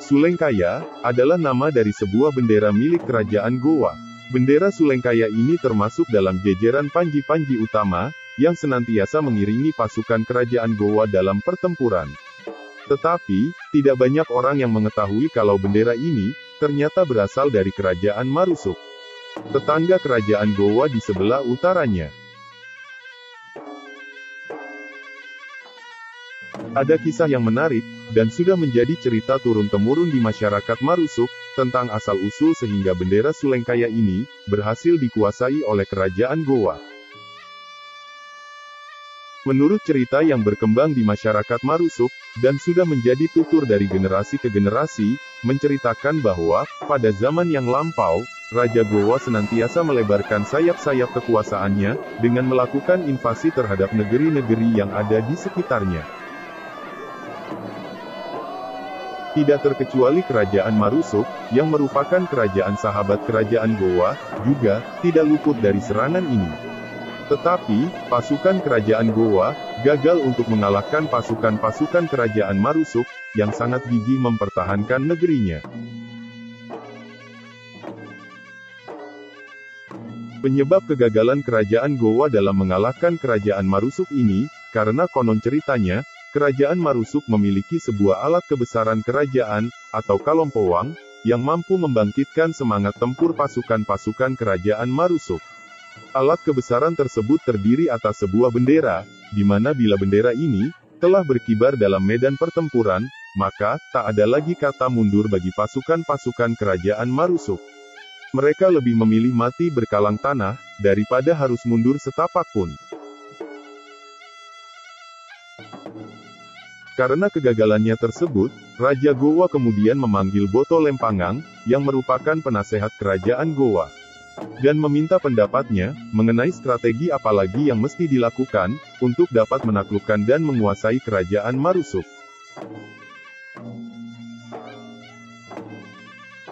Sulengkaya adalah nama dari sebuah bendera milik kerajaan Gowa. Bendera Sulengkaya ini termasuk dalam jajaran panji-panji utama, yang senantiasa mengiringi pasukan kerajaan Gowa dalam pertempuran. Tetapi, tidak banyak orang yang mengetahui kalau bendera ini, ternyata berasal dari kerajaan Marusuk, tetangga kerajaan Gowa di sebelah utaranya. Ada kisah yang menarik, dan sudah menjadi cerita turun-temurun di masyarakat Marusuk, tentang asal-usul sehingga bendera Sulengkaya ini, berhasil dikuasai oleh kerajaan Gowa. Menurut cerita yang berkembang di masyarakat Marusuk, dan sudah menjadi tutur dari generasi ke generasi, menceritakan bahwa, pada zaman yang lampau, Raja Gowa senantiasa melebarkan sayap-sayap kekuasaannya, dengan melakukan invasi terhadap negeri-negeri yang ada di sekitarnya. Tidak terkecuali kerajaan Marusuk, yang merupakan kerajaan sahabat kerajaan Gowa, juga, tidak luput dari serangan ini. Tetapi, pasukan kerajaan Gowa, gagal untuk mengalahkan pasukan-pasukan kerajaan Marusuk, yang sangat gigih mempertahankan negerinya. Penyebab kegagalan kerajaan Gowa dalam mengalahkan kerajaan Marusuk ini, karena konon ceritanya, kerajaan Marusuk memiliki sebuah alat kebesaran kerajaan, atau Kalompowang, yang mampu membangkitkan semangat tempur pasukan-pasukan kerajaan Marusuk. Alat kebesaran tersebut terdiri atas sebuah bendera, di mana bila bendera ini telah berkibar dalam medan pertempuran, maka tak ada lagi kata mundur bagi pasukan-pasukan kerajaan Marusuk. Mereka lebih memilih mati berkalang tanah, daripada harus mundur setapak pun. Karena kegagalannya tersebut, Raja Gowa kemudian memanggil Boto Lempangang, yang merupakan penasehat kerajaan Gowa, dan meminta pendapatnya, mengenai strategi apalagi yang mesti dilakukan, untuk dapat menaklukkan dan menguasai kerajaan Marusuk.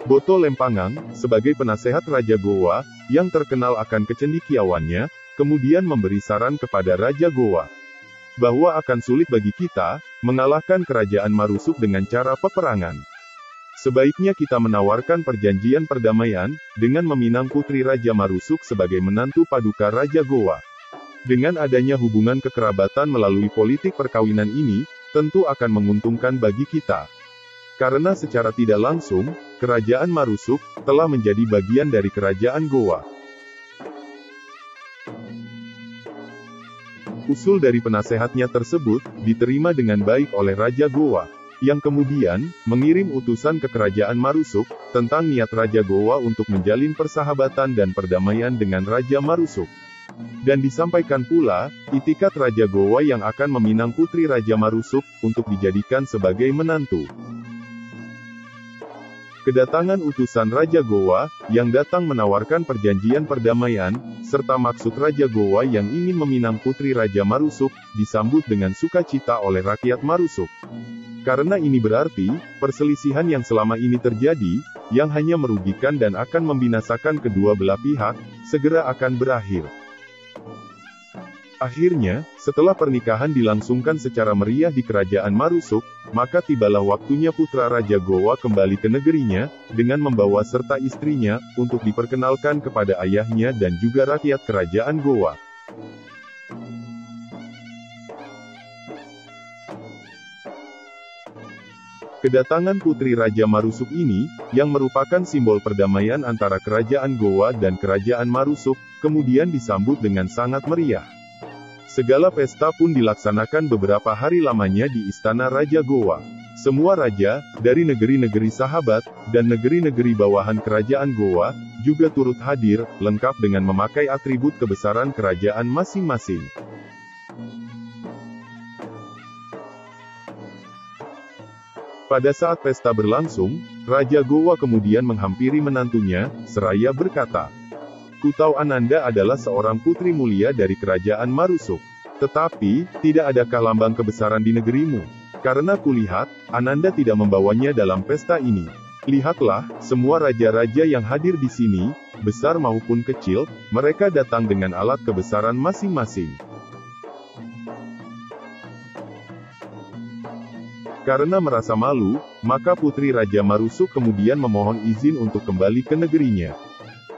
Boto Lempangang, sebagai penasehat Raja Gowa, yang terkenal akan kecendikiawannya, kemudian memberi saran kepada Raja Gowa, bahwa akan sulit bagi kita, mengalahkan kerajaan Marusuk dengan cara peperangan. Sebaiknya kita menawarkan perjanjian perdamaian, dengan meminang putri Raja Marusuk sebagai menantu paduka Raja Gowa. Dengan adanya hubungan kekerabatan melalui politik perkawinan ini, tentu akan menguntungkan bagi kita. Karena secara tidak langsung, kerajaan Marusuk, telah menjadi bagian dari kerajaan Gowa. Usul dari penasehatnya tersebut, diterima dengan baik oleh Raja Gowa, yang kemudian, mengirim utusan ke kerajaan Marusuk, tentang niat Raja Gowa untuk menjalin persahabatan dan perdamaian dengan Raja Marusuk. Dan disampaikan pula, itikat Raja Gowa yang akan meminang putri Raja Marusuk, untuk dijadikan sebagai menantu. Kedatangan utusan Raja Gowa, yang datang menawarkan perjanjian perdamaian, serta maksud Raja Gowa yang ingin meminang putri Raja Marusuk, disambut dengan sukacita oleh rakyat Marusuk. Karena ini berarti, perselisihan yang selama ini terjadi, yang hanya merugikan dan akan membinasakan kedua belah pihak, segera akan berakhir. Akhirnya, setelah pernikahan dilangsungkan secara meriah di kerajaan Marusuk, maka tibalah waktunya putra Raja Gowa kembali ke negerinya, dengan membawa serta istrinya, untuk diperkenalkan kepada ayahnya dan juga rakyat kerajaan Gowa. Kedatangan putri Raja Marusuk ini, yang merupakan simbol perdamaian antara kerajaan Gowa dan kerajaan Marusuk, kemudian disambut dengan sangat meriah. Segala pesta pun dilaksanakan beberapa hari lamanya di Istana Raja Gowa. Semua raja, dari negeri-negeri sahabat, dan negeri-negeri bawahan kerajaan Gowa, juga turut hadir, lengkap dengan memakai atribut kebesaran kerajaan masing-masing. Pada saat pesta berlangsung, Raja Gowa kemudian menghampiri menantunya, seraya berkata, "Ku tahu Ananda adalah seorang putri mulia dari kerajaan Marusuk. Tetapi, tidak adakah lambang kebesaran di negerimu? Karena kulihat, Ananda tidak membawanya dalam pesta ini. Lihatlah, semua raja-raja yang hadir di sini, besar maupun kecil, mereka datang dengan alat kebesaran masing-masing." Karena merasa malu, maka putri Raja Marusuk kemudian memohon izin untuk kembali ke negerinya.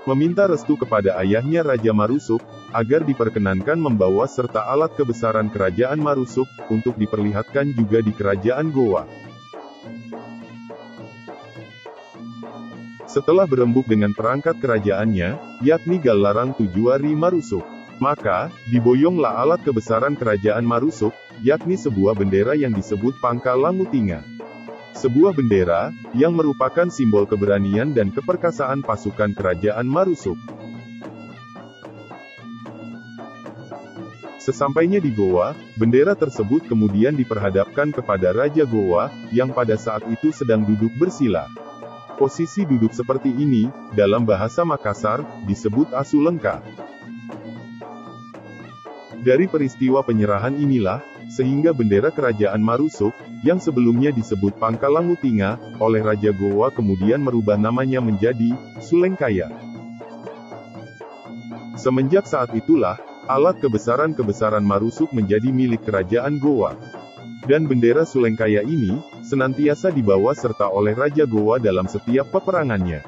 Meminta restu kepada ayahnya Raja Marusuk, agar diperkenankan membawa serta alat kebesaran kerajaan Marusuk, untuk diperlihatkan juga di kerajaan Gowa. Setelah berembuk dengan perangkat kerajaannya, yakni Gallarang Tujuari Marusuk, maka, diboyonglah alat kebesaran kerajaan Marusuk, yakni sebuah bendera yang disebut Pangkal Langutinga. Sebuah bendera, yang merupakan simbol keberanian dan keperkasaan pasukan kerajaan Marusuk. Sesampainya di Gowa, bendera tersebut kemudian diperhadapkan kepada Raja Gowa, yang pada saat itu sedang duduk bersila. Posisi duduk seperti ini, dalam bahasa Makassar, disebut asulengka. Dari peristiwa penyerahan inilah, sehingga bendera kerajaan Marusuk, yang sebelumnya disebut Pangkal Langutinga, oleh Raja Gowa kemudian merubah namanya menjadi Sulengkaya. Semenjak saat itulah, alat kebesaran Marusuk menjadi milik kerajaan Gowa. Dan bendera Sulengkaya ini, senantiasa dibawa serta oleh Raja Gowa dalam setiap peperangannya.